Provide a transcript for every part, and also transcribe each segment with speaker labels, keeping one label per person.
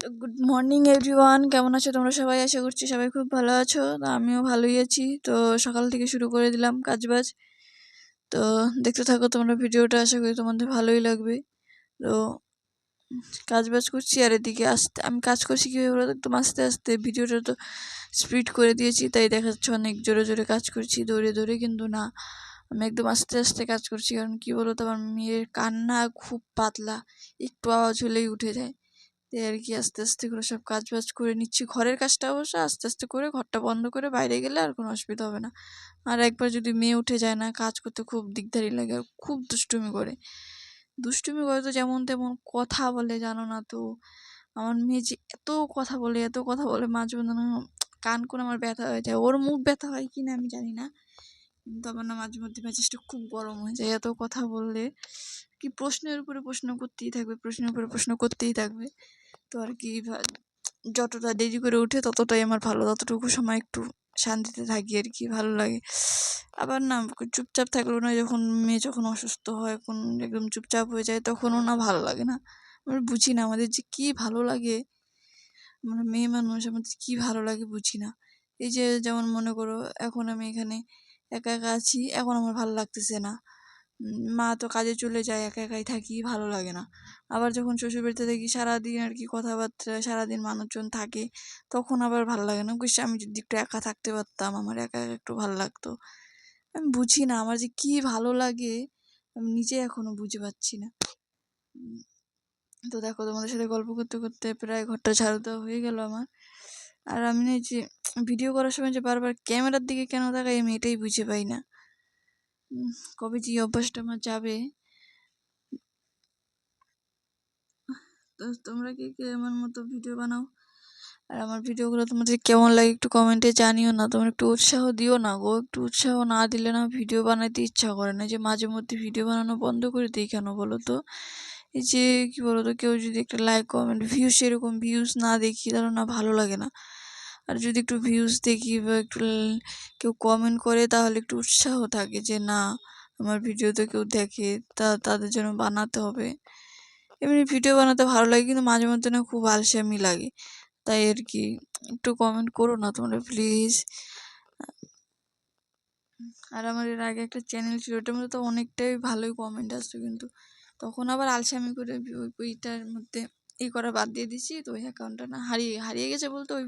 Speaker 1: তো good morning everyone, কেমন আছো তোমরা সবাই? আশা করছি সবাই খুব ভালো আছো। তো আমিও ভালোই আছি। তো সকাল থেকে শুরু করে দিলাম কাজবাজ। তো দেখতে থাকো তোমরা ভিডিওটা, আশা করি তোমাদের ভালোই লাগবে। তো কাজবাজ করছি, আর এদিকে আস্তে আমি কাজ করছি কীভাবে বলো তো, একদম আস্তে আস্তে। ভিডিওটা তো স্পিড করে দিয়েছি, তাই দেখাচ্ছে অনেক জোরে জোরে কাজ করছি, দৌড়ে দৌড়ে, কিন্তু না, আমি একদম আস্তে আস্তে কাজ করছি। কারণ কী বলো তো, আমার মেয়ের কান্না খুব পাতলা, একটু আওয়াজ হলেই উঠে যায়। তাই আর কি আস্তে আস্তে করে সব কাজ বাজ করে নিচ্ছি। ঘরের কাজটা অবশ্য আস্তে আস্তে করে, ঘরটা বন্ধ করে বাইরে গেলে আর কোনো অসুবিধা হবে না। আর একবার যদি মেয়ে উঠে যায় না, কাজ করতে খুব দিকদারি লাগে, আর খুব দুষ্টুমি করে। দুষ্টুমি করে তো যেমন তেমন কথা বলে, জানো না তো। আমার মেয়ে যে এত কথা বলে, এত কথা বলে, মাঝে মধ্যে না কান করে আমার ব্যথা হয়ে যায়। ওর মুখ ব্যথা হয় কি না আমি জানি না, কিন্তু আমার না মাঝে মধ্যে মেজাজটা খুব গরম হয়ে যায় এত কথা বললে। কি প্রশ্নের উপরে প্রশ্ন করতেই থাকবে, প্রশ্নের উপরে প্রশ্ন করতেই থাকবে। তো আর কি, যতটা দেরি করে উঠে ততটাই আমার ভালো, ততটুকু সময় একটু শান্তিতে থাকি আর কি, ভালো লাগে। আবার না চুপচাপ থাকলেও না, যখন মেয়ে যখন অসুস্থ হয়, কোন একদম চুপচাপ হয়ে যায়, তখনও না ভালো লাগে না। আমরা বুঝি না আমাদের যে কী ভালো লাগে, আমরা মেয়ে মানুষ, আমাদের কী ভালো লাগে বুঝি না। এই যে যেমন মনে করো, এখন আমি এখানে একা একা আছি, এখন আমার ভালো লাগতেছে না। মা তো কাজে চলে যায়, একা একাই থাকি, ভালো লাগে না। আবার যখন শ্বশুরবাড়িতে থাকি সারাদিন আর কি কথাবার্তা, সারাদিন মানুষজন থাকে, তখন আবার ভালো লাগে না। আমি যদি একটু একা থাকতে পারতাম, আমার একা একা একটু ভালো লাগতো। আমি বুঝি না আমার যে কী ভালো লাগে, আমি নিজে এখনো বুঝে পাচ্ছি না। তো দেখো, তোমাদের সাথে গল্প করতে করতে প্রায় ঘরটা ঝাড়ু দেওয়া হয়ে গেল আমার। আর আমি না যে ভিডিও করার সময় যে বারবার ক্যামেরার দিকে কেন তাকাই, আমি এটাই বুঝে পাই না। কবে যে অভ্যাসটা আমার যাবে। তো তোমরা কে কে আমার মতো ভিডিও বানাও, আর আমার ভিডিওগুলো তোমাদের কেমন লাগে একটু কমেন্টে জানিও না। তোমরা একটু উৎসাহ দিও না গো, একটু উৎসাহ না দিলে না ভিডিও বানাতে ইচ্ছা করে না। যে মাঝে মধ্যে ভিডিও বানানো বন্ধ করে দিই কেন বলো তো? এই যে কী বলো তো, কেউ যদি একটা লাইক কমেন্ট ভিউজ, সেরকম ভিউজ না দেখি, তাহলে না ভালো লাগে না। আর যদি একটু ভিউজ দেখি বা একটু কেউ কমেন্ট করে, তাহলে একটু উৎসাহ থাকে যে না, আমার ভিডিও তো কেউ দেখে, তাদের জন্য বানাতে হবে। এমনি ভিডিও বানাতে ভালো লাগে, কিন্তু মাঝে মধ্যে না খুব আলসেমি লাগে। তাই আর কি, একটু কমেন্ট করো না তোমরা প্লিজ। আর আমার এর আগে একটা চ্যানেল ছিল, ওটার মধ্যে তো অনেকটাই ভালোই কমেন্ট আসতো, কিন্তু তখন আবার আলসেমি করে ওইটার মধ্যে করা বাদ দিয়ে দিছি। তো ওই অ্যাকাউন্টটা না হারিয়ে গেছে বলতে, ওই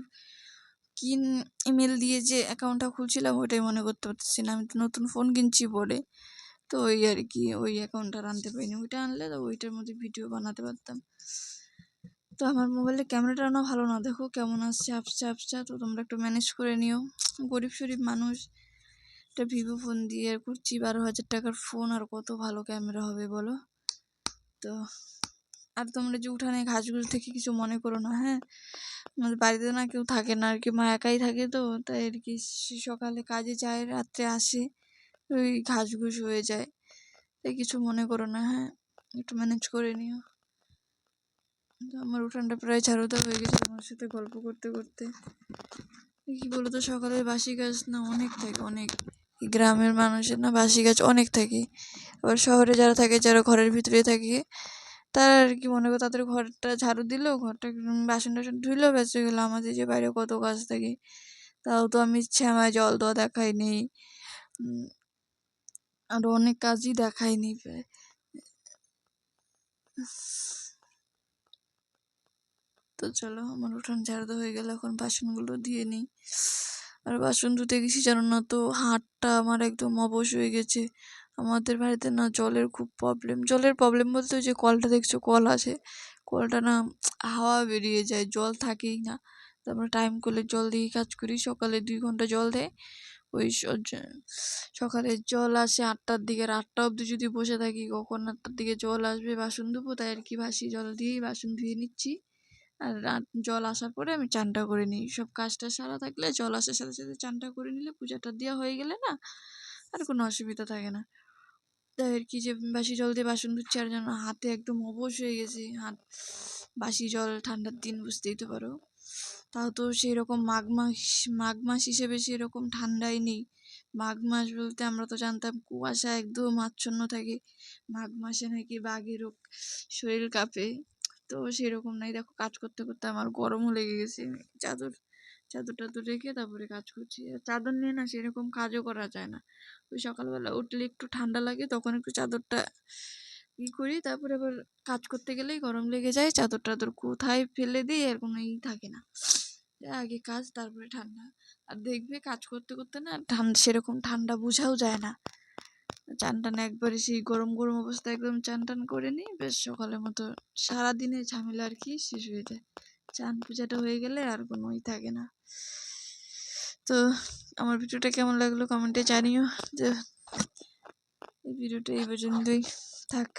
Speaker 1: কি ইমেল দিয়ে যে অ্যাকাউন্টটা খুলছিলাম ওইটাই মনে করতে পারতেছি না। আমি তো নতুন ফোন কিনছি পরে, তো ওই আর কি ওই অ্যাকাউন্টটা আনতে পারিনি। ওইটা আনলে তো ওইটার মধ্যে ভিডিও বানাতে পারতাম। তো আমার মোবাইলের ক্যামেরাটাও না ভালো না, দেখো কেমন আসছে, আবছা। তো তোমরা একটু ম্যানেজ করে নিও, গরিব শরীফ মানুষ। একটা ভিভো ফোন দিয়ে আর করছি, 12,000 টাকার ফোন, আর কত ভালো ক্যামেরা হবে বলো? তো আর তোমরা যে উঠানে ঘাসগুলো থেকে কিছু মনে করো না, হ্যাঁ? আমাদের বাড়িতে না কেউ থাকে না আর কি, মা একাই থাকে, তো তাই আর কি সকালে কাজে যায়, রাত্রে আসে, ওই ঘাসঘুস হয়ে যায়, তাই কিছু মনে করো না, হ্যাঁ? একটু ম্যানেজ করে নিও। তো আমার উঠানটা প্রায় ঝাড়ু দেওয়া হয়ে গেছে তোমার সাথে গল্প করতে করতে। কী বলো তো, সকালের বাসি গাছ না অনেক থাকে, অনেক। গ্রামের মানুষের না বাসি গাছ অনেক থাকে। আবার শহরে যারা থাকে, যারা ঘরের ভিতরে থাকে, তারা আর কি মনে করো, তাদের ঘরটা ঝাড়ু দিল, ঘরটা বাসন টাসন ধুইলো, ব্যাস হয়ে গেলো। আমাদের যে বাইরে কত কাজ থাকে, তাও তো আমি শ্যামায় জল দেওয়া দেখাইনি, আরও অনেক কাজই দেখাইনি প্রায়। তো চলো, আমার উঠান ঝাড়ু দেওয়া হয়ে গেল, এখন বাসনগুলো দিয়ে নিই। আর বাসন ধুতে গেছি জানো না তো, হাতটা আমার একদম অবশ হয়ে গেছে। আমাদের বাড়িতে না জলের খুব প্রবলেম। জলের প্রবলেম বলতে, ওই যে কলটা দেখছো, কল আছে, কলটা না হাওয়া বেরিয়ে যায়, জল থাকেই না। তো আমরা টাইম করলে জল দিয়ে কাজ করি। সকালে 2 ঘন্টা জল দেয়, ওই সকালে জল আসে 8টার দিকে, আর 8টা অবধি যদি বসে থাকি, কখন 8টার দিকে জল আসবে বাসন ধুবো, তাই আর কি বাসি জল দিয়েই বাসন ধুয়ে নিচ্ছি। আর জল আসার পরে আমি চানটা করে নিই। সব কাজটা সারা থাকলে জল আসার সাথে সাথে চানটা করে নিলে, পূজাটা দেওয়া হয়ে গেলে না আর কোনো অসুবিধা থাকে না। তাই আর কি, যে বাসি জল দিয়ে বাসন ধুচ্ছি, আর যেন হাতে একদম অবশ হয়ে গেছে হাত। বাসি জল, ঠান্ডার দিন, বুঝতেই তো পারো। তাও তো সেই রকম মাঘ মাস হিসেবে সেরকম ঠান্ডাই নেই। মাঘ মাস বলতে আমরা তো জানতাম কুয়াশা একদম আচ্ছন্ন থাকে। মাঘ মাসে নাকি বাঘেরও শরীর কাঁপে, তো সেরকম নাই, দেখো কাজ করতে করতে আমার গরমও লেগে গেছে। চাদর টাদর রেখে তারপরে কাজ করছি। চাদর নিয়ে না সেরকম কাজও করা যায় না। ওই সকালবেলা উঠলে একটু ঠান্ডা লাগে, তখন একটু চাদরটা করি, তারপরে আবার কাজ করতে গেলেই গরম লেগে যায়, চাদর টাদর কোথায় ফেলে দিই এর কোনো থাকে না। আগে কাজ তারপরে ঠান্ডা। আর দেখবে কাজ করতে করতে না সেরকম ঠান্ডা বোঝাও যায় না। চান টান একবারে সেই গরম গরম অবস্থায় একদম চান টান করে নিই, বেশ সকালের মতো সারাদিনের ঝামেলা আর কি শেষ হয়ে যায়। চান পূজাটা হয়ে গেলে আর কোনো থাকে না। তো আমার ভিডিওটা কেমন লাগলো কমেন্টে জানিও। যে এই ভিডিওটা এই পর্যন্তই থাক।